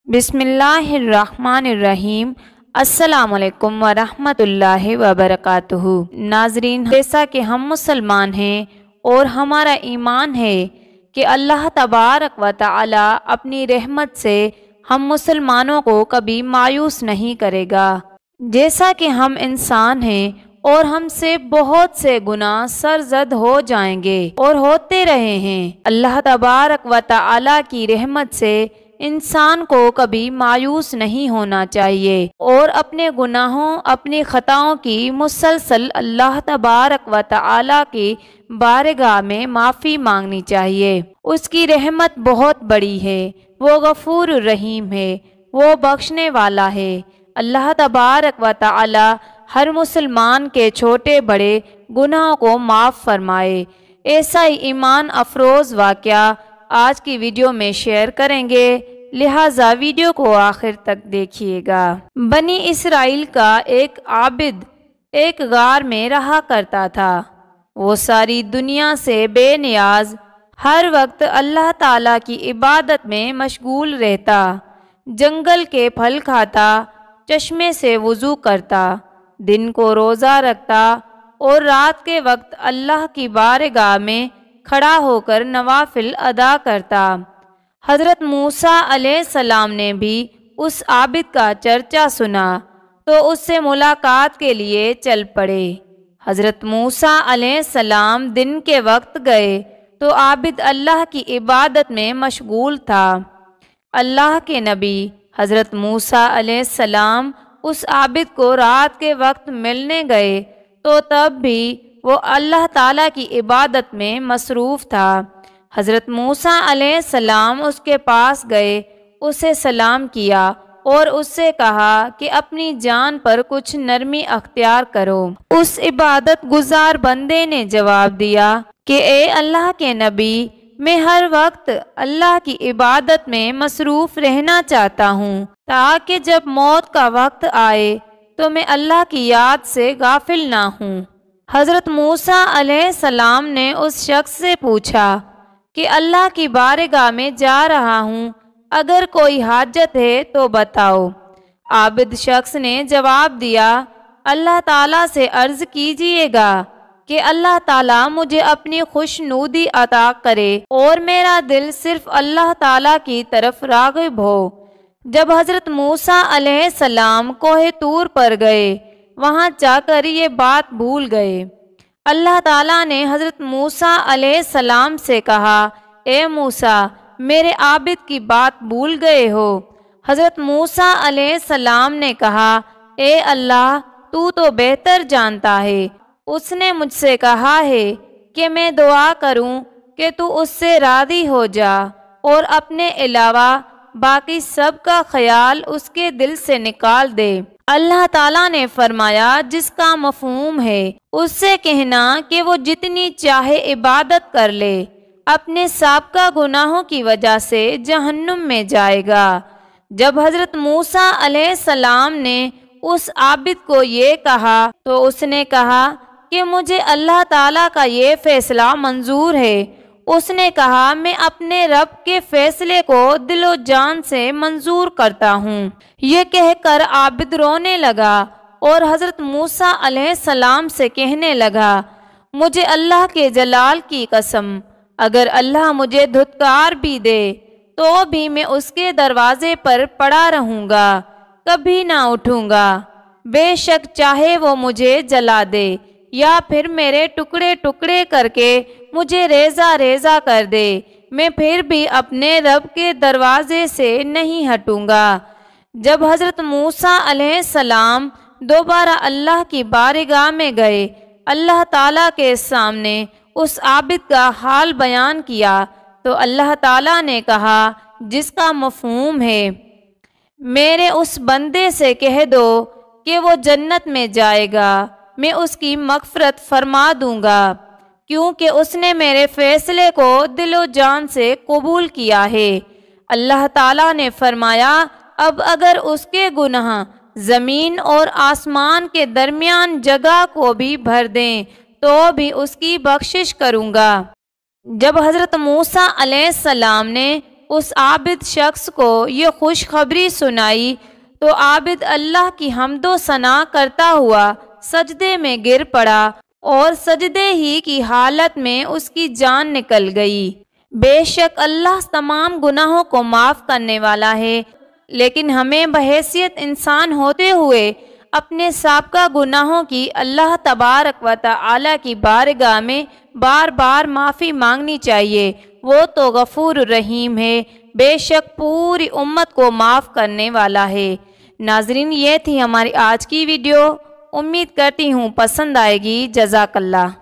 बिस्मिल्लाहिर्रहमानिर्रहीम। अस्सलाम वालेकुम वरहमतुल्लाहि वबरकातुहू। नाजरीन, जैसा कि हम मुसलमान हैं और हमारा ईमान है कि अल्लाह तबारक व तआला अपनी रहमत से हम मुसलमानों को कभी मायूस नहीं करेगा। जैसा कि हम इंसान हैं और हमसे बहुत से गुनाह सरजद हो जाएंगे और होते रहे हैं। अल्लाह तबारक व तआला की रहमत से इंसान को कभी मायूस नहीं होना चाहिए और अपने गुनाहों अपनी खताओं की मुसलसल अल्लाह तबारक व तआला की बारगाह में माफ़ी मांगनी चाहिए। उसकी रहमत बहुत बड़ी है, वो गफूर रहीम है, वो बख्शने वाला है। अल्लाह तबारक व तआला हर मुसलमान के छोटे बड़े गुनाहों को माफ़ फरमाए। ऐसा ही ईमान अफरोज़ वाक़या आज की वीडियो में शेयर करेंगे, लिहाजा वीडियो को आखिर तक देखिएगा। बनी इसराइल का एक आबिद एक गार में रहा करता था। वो सारी दुनिया से बेनियाज हर वक्त अल्लाह ताला की इबादत में मशगूल रहता, जंगल के फल खाता, चश्मे से वज़ू करता, दिन को रोज़ा रखता और रात के वक्त अल्लाह की बारगाह में खड़ा होकर नवाफिल अदा करता। हज़रत मूसा अलैहिस्सलाम ने भी उस आबिद का चर्चा सुना तो उससे मुलाकात के लिए चल पड़े। हज़रत मूसा अलैहिस्सलाम दिन के वक्त गए तो आबिद अल्लाह की इबादत में मशगूल था। अल्लाह के नबी हज़रत मूसा अलैहिस्सलाम उस आबिद को रात के वक्त मिलने गए तो तब भी वो अल्लाह ताला की इबादत में मसरूफ़ था। हज़रत मूसा अलैहिस्सलाम उसके पास गए, उसे सलाम किया और उससे कहा कि अपनी जान पर कुछ नरमी अख्तियार करो। उस इबादत गुजार बंदे ने जवाब दिया कि ए अल्लाह के नबी, मैं हर वक्त अल्लाह की इबादत में मसरूफ़ रहना चाहता हूँ ताकि जब मौत का वक्त आए तो मैं अल्लाह की याद से गाफिल ना हूँ। हज़रत मूसा अलैहिस्सलाम ने उस शख्स से पूछा कि अल्लाह की बारगाह में जा रहा हूँ, अगर कोई हाजत है तो बताओ। आबिद शख्स ने जवाब दिया, अल्लाह ताला से अर्ज़ कीजिएगा कि अल्लाह ताला मुझे अपनी खुशनुदी अता करे और मेरा दिल सिर्फ अल्लाह ताला की तरफ राग़िब हो। जब हज़रत मूसा अलैहिस्सलाम कोहे तूर पर गए, वहाँ जाकर ये बात भूल गए। अल्लाह ताला ने हज़रत मूसा अलैहिस्सलाम से कहा, ए मूसा, मेरे आबिद की बात भूल गए हो। हज़रत मूसा अलैहिस्सलाम ने कहा, ए अल्लाह, तू तो बेहतर जानता है। उसने मुझसे कहा है कि मैं दुआ करूं कि तू उससे राज़ी हो जा और अपने अलावा बाकी सब का ख्याल उसके दिल से निकाल दे। अल्लाह ताला ने फरमाया, जिसका मफ़हूम है उससे कहना कि वो जितनी चाहे इबादत कर ले, अपने साबका गुनाहों की वजह से जहन्नुम में जाएगा। जब हज़रत मूसा अलैहिस्सलाम ने उस आबिद को ये कहा तो उसने कहा कि मुझे अल्लाह ताला का ये फ़ैसला मंजूर है। उसने कहा, मैं अपने रब के फ़ैसले को दिलो जान से मंजूर करता हूँ। ये कहकर आबिद रोने लगा और हज़रत मूसा अलैहिस्सलाम से कहने लगा, मुझे अल्लाह के जलाल की कसम, अगर अल्लाह मुझे धुतकार भी दे तो भी मैं उसके दरवाज़े पर पड़ा रहूँगा, कभी ना उठूँगा। बेशक चाहे वो मुझे जला दे या फिर मेरे टुकड़े टुकड़े करके मुझे रेज़ा रेज़ा कर दे, मैं फिर भी अपने रब के दरवाज़े से नहीं हटूँगा। जब हज़रत मूसा अलैहिस्सलाम दोबारा अल्लाह की बारगाह में गए, अल्लाह ताला के सामने उस आबिद का हाल बयान किया तो अल्लाह ताला ने कहा, जिसका मफ़हूम है, मेरे उस बंदे से कह दो कि वो जन्नत में जाएगा, मैं उसकी मग़फ़िरत फरमा दूँगा क्योंकि उसने मेरे फ़ैसले को दिलो जान से कबूल किया है। अल्लाह ताला ने फरमाया, अब अगर उसके गुनाह ज़मीन और आसमान के दरमियान जगह को भी भर दें तो भी उसकी बख्शिश करूँगा। जब हज़रत मूसा अलैहिस्सलाम ने اس عابد شخص کو یہ خوشخبری سنائی تو عابد اللہ کی حمد و ثنا کرتا ہوا سجدے میں گر پڑا اور سجدے ہی کی حالت میں اس کی جان نکل گئی۔ بے شک اللہ تمام گناہوں کو معاف کرنے والا ہے، لیکن ہمیں بحیثیت انسان ہوتے ہوئے اپنے سابقہ گناہوں کی اللہ تبارک و تعالی کی بارگاہ میں بار بار معافی مانگنی چاہیے۔ وہ تو غفور الرحیم ہے، بے شک پوری امت کو معاف کرنے والا ہے۔ ناظرین، یہ تھی ہماری آج کی ویڈیو، امید کرتی ہوں پسند آئے گی۔ جزاک اللہ۔